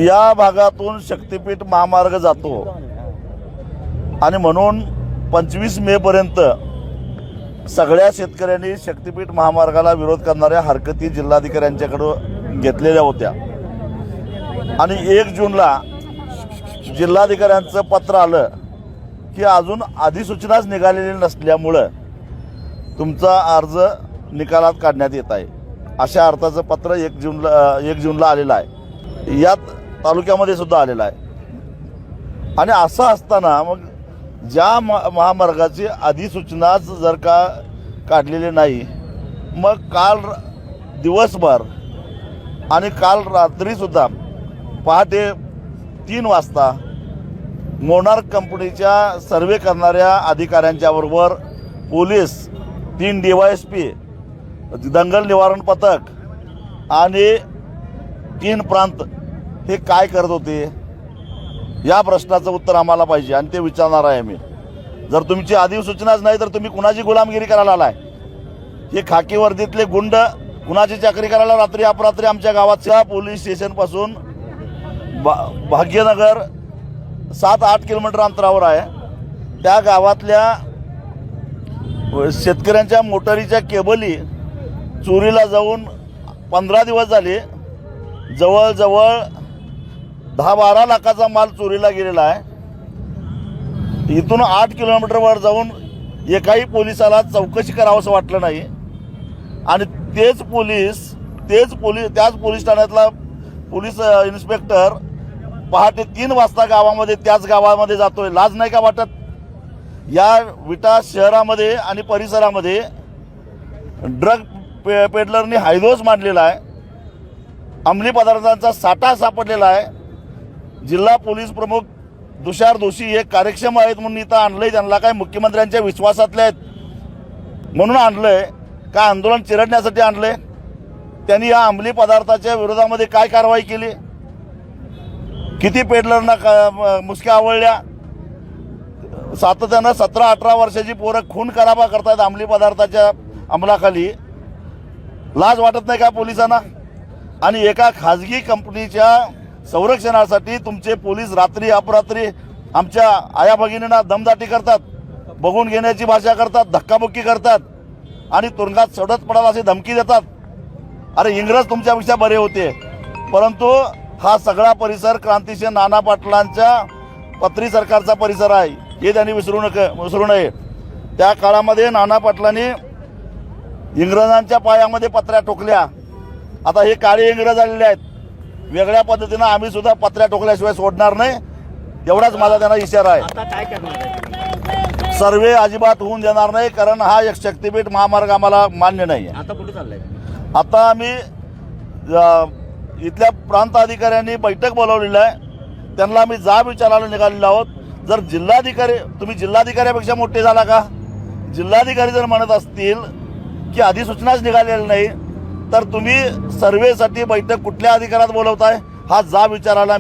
या भागातून शक्तीपीठ महामार्ग जातो आणि म्हणून 25 मे पर्यंत सगळ्या शेतकऱ्यांनी शक्तीपीठ महामार्गाला विरोध करणाऱ्या हरकती जिल्हाधिकाऱ्यांच्याकडे घेतलेल्या होत्या आणि 1 जूनला जिल्हाधिकाऱ्यांचं पत्र आलं की अजून अधिसूचनाच निघालेली नसल्यामुळं तुमचा अर्ज निकालात काढण्यात येत आहे अशा अर्थाचं पत्र 1 जूनला आलेलं आहे. यात तालुक्यामध्ये सुद्धा आलेलं आहे. आणि असं असताना मग ज्या महामार्गाची अधिसूचनाच जर का काढलेली नाही, मग काल दिवसभर आणि काल रात्रीसुद्धा पहाटे 3 वाजता मोनार्क कंपनीच्या सर्वे करणाऱ्या अधिकाऱ्यांच्या बरोबर पोलीस, 3 DYSP, दंगल निवारण पथक आणि 3 प्रांत हे काय करत होते या प्रश्नाचं उत्तर आम्हाला पाहिजे आणि ते विचारणार आहे मी. जर तुमची अधिसूचनाच नाही तर तुम्ही कुणाची गुलामगिरी करायला आलाय? हे खाकी वर्दीतले गुंड कुणाची चाकरी करायला रात्री अपरात्री आमच्या गावाच्या पोलीस स्टेशनपासून भाग्यनगर 7-8 किलोमीटर अंतरावर आहे. त्या गावातल्या शेतकऱ्यांच्या मोटारीच्या केबली चोरीला जाऊन 15 दिवस झाले. जवळजवळ 10-12 लाखाचा माल चोरीला गेलेला आहे. इथून 8 किलोमीटरवर जाऊन एकाही पोलिसाला चौकशी करावंसं वाटलं नाही आणि त्याच पोलीस ठाण्यातला पोलीस इन्स्पेक्टर पहाटे 3 वाजता त्याच गावामध्ये जातोय. लाज नाही का वाटत? या विटा शहरामध्ये आणि परिसरामध्ये ड्रग पेडलरनी हायदोस मांडलेला आहे. अंमली पदार्थांचा साठा सापडलेला आहे. जिल्हा पोलीस प्रमुख तुषार दोशी हे कार्यक्षम आहेत म्हणून इथं आणलंय. त्यांना काय मुख्यमंत्र्यांच्या विश्वासातले आहेत म्हणून आणलंय का आंदोलन चिरडण्यासाठी आणलंय? त्यांनी या अंमली पदार्थाच्या विरोधामध्ये काय कारवाई केली? किती पेडलरना मुसक्या आवळल्या? सातत्यानं 17-18 वर्षाची पोरं खून खराबा करतायत अंमली पदार्थाच्या अंमलाखाली. लाज वाटत नाही का पोलिसांना? आणि एका खाजगी कंपनीच्या संरक्षणासाठी तुमचे पोलीस रात्री अपरात्री आमच्या आया भगिनींना दमदाटी करतात, बघून घेण्याची भाषा करतात, धक्काबुक्की करतात आणि तुरुंगात सोडत पडाल अशी धमकी देतात. अरे इंग्रज तुमच्यापेक्षा बरे होते. परंतु हा सगळा परिसर क्रांतिसिंह नाना पाटलांच्या पत्री सरकारचा परिसर आहे हे त्यांनी विसरू नये. त्या काळामध्ये नाना पाटलांनी इंग्रजांच्या पायामध्ये पत्र्या ठोकल्या. आता हे काळे इंग्रज आलेले आहेत. वेगळ्या पद्धतीनं आम्ही सुद्धा पत्र्या ठोकल्याशिवाय सोडणार नाही एवढाच माझा त्यांना इशारा आहे. आता काय करणार? सर्वे अजिबात होऊन देणार नाही कारण हा एक शक्तीपीठ महामार्ग आम्हाला मान्य नाही आहे. आता कुठे चाललंय? आता आम्ही इथल्या प्रांत अधिकाऱ्यांनी बैठक बोलावलेली आहे. त्यांना आम्ही जाब विचारायला निघालेलो आहोत. जर तुम्ही जिल्हाधिकाऱ्यापेक्षा मोठे झाला का? जिल्हाधिकारी जर म्हणत असतील की अधिसूचनाच निघालेली नाही तर तुम्ही सर्वेसाठी बैठक कुठल्या अधिकारात बोलवताय हा जाब विचारायला